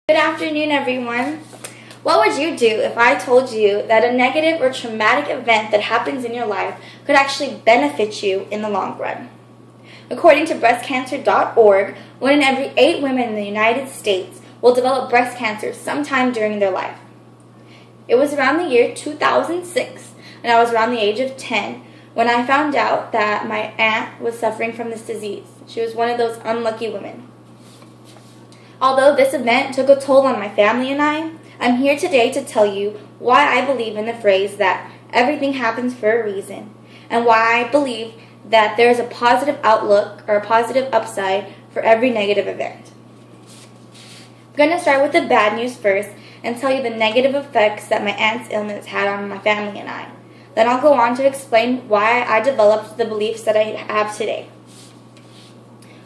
Good afternoon, everyone. What would you do if I told you that a negative or traumatic event that happens in your life could actually benefit you in the long run? According to breastcancer.org, 1 in every 8 women in the United States will develop breast cancer sometime during their life. It was around the year 2006, and I was around the age of 10, when I found out that my aunt was suffering from this disease. She was one of those unlucky women. Although this event took a toll on my family and I'm here today to tell you why I believe in the phrase that everything happens for a reason, and why I believe that there is a positive outlook or a positive upside for every negative event. I'm going to start with the bad news first and tell you the negative effects that my aunt's illness had on my family and I. Then I'll go on to explain why I developed the beliefs that I have today.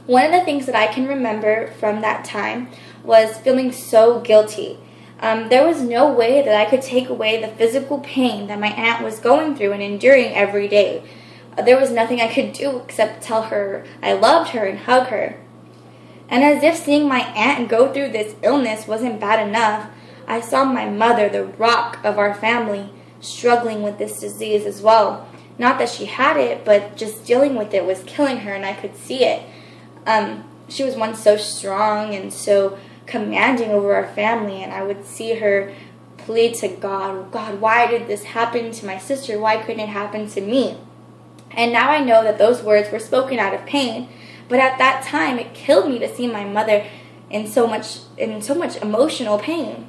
One of the things that I can remember from that time was feeling so guilty. There was no way that I could take away the physical pain that my aunt was going through and enduring every day. There was nothing I could do except tell her I loved her and hug her. And as if seeing my aunt go through this illness wasn't bad enough, I saw my mother, the rock of our family, struggling with this disease as well. Not that she had it, but just dealing with it was killing her, and I could see it. She was once so strong and so commanding over our family, and I would see her plead to God, God, why did this happen to my sister? Why couldn't it happen to me? And now I know that those words were spoken out of pain, but at that time it killed me to see my mother in so much emotional pain.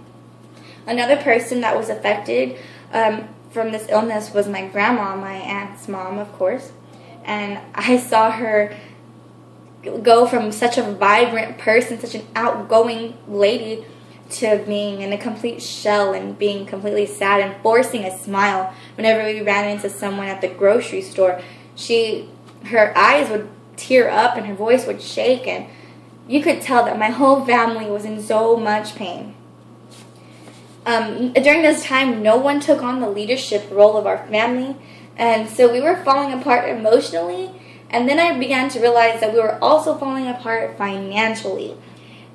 Another person that was affected from this illness was my grandma, my aunt's mom, of course, and I saw her go from such a vibrant person, such an outgoing lady, to being in a complete shell and being completely sad and forcing a smile whenever we ran into someone at the grocery store. Her eyes would tear up and her voice would shake, and you could tell that my whole family was in so much pain. During this time, no one took on the leadership role of our family, and so we were falling apart emotionally. And then I began to realize that we were also falling apart financially.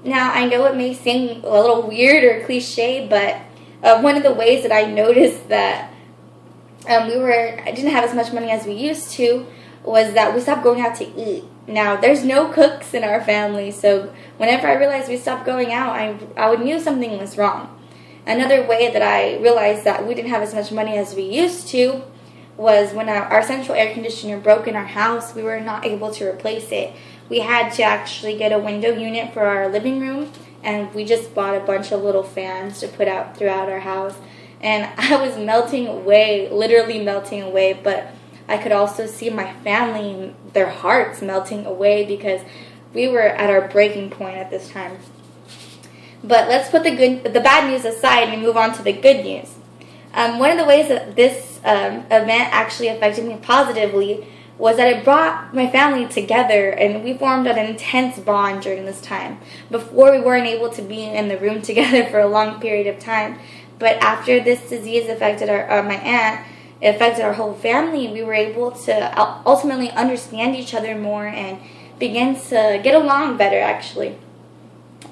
Now, I know it may seem a little weird or cliche, but one of the ways that I noticed that I didn't have as much money as we used to was that we stopped going out to eat. Now, there's no cooks in our family, so whenever I realized we stopped going out, I knew something was wrong. Another way that I realized that we didn't have as much money as we used to was when our central air conditioner broke in our house. We were not able to replace it. We had to actually get a window unit for our living room, and we just bought a bunch of little fans to put out throughout our house. And I was melting away, literally melting away, but I could also see my family, their hearts melting away, because we were at our breaking point at this time. But let's put the bad news aside and move on to the good news. One of the ways that this event actually affected me positively was that it brought my family together, and we formed an intense bond during this time. Before, we weren't able to be in the room together for a long period of time, but after this disease affected my aunt, it affected our whole family. We were able to ultimately understand each other more and begin to get along better, actually.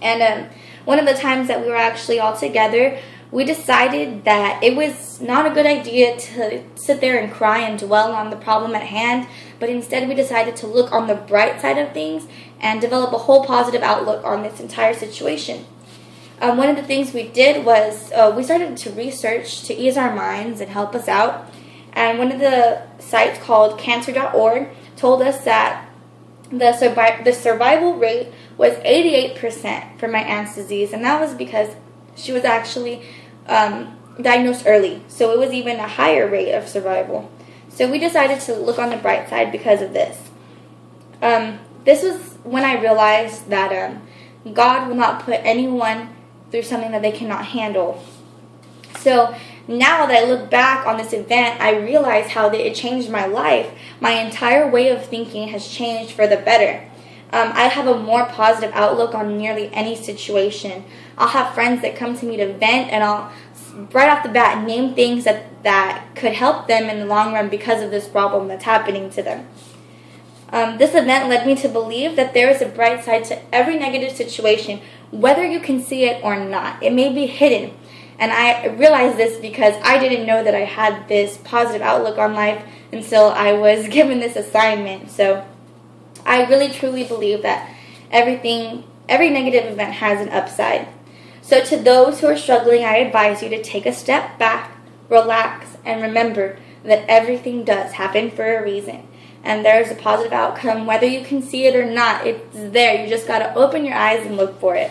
And one of the times that we were actually all together, we decided that it was not a good idea to sit there and cry and dwell on the problem at hand, but instead we decided to look on the bright side of things and develop a whole positive outlook on this entire situation. One of the things we did was we started to research to ease our minds and help us out, and one of the sites called cancer.org told us that the survival rate was 88% for my aunt's disease, and that was because she was actually diagnosed early, so it was even a higher rate of survival. So we decided to look on the bright side because of this. This was when I realized that God will not put anyone through something that they cannot handle. So now that I look back on this event, I realize how that it changed my life. My entire way of thinking has changed for the better. I have a more positive outlook on nearly any situation. I'll have friends that come to me to vent, and I'll right off the bat name things that could help them in the long run because of this problem that's happening to them. This event led me to believe that there is a bright side to every negative situation whether you can see it or not. It may be hidden. And I realized this because I didn't know that I had this positive outlook on life until I was given this assignment. So I really truly believe that every negative event has an upside. So to those who are struggling, I advise you to take a step back, relax, and remember that everything does happen for a reason. And there's a positive outcome, whether you can see it or not. It's there. You just got to open your eyes and look for it.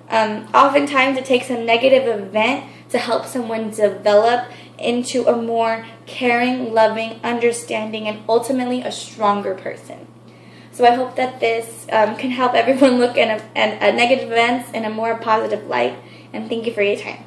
Oftentimes it takes a negative event to help someone develop into a more caring, loving, understanding, and ultimately a stronger person. So I hope that this can help everyone look at negative events in a more positive light. And thank you for your time.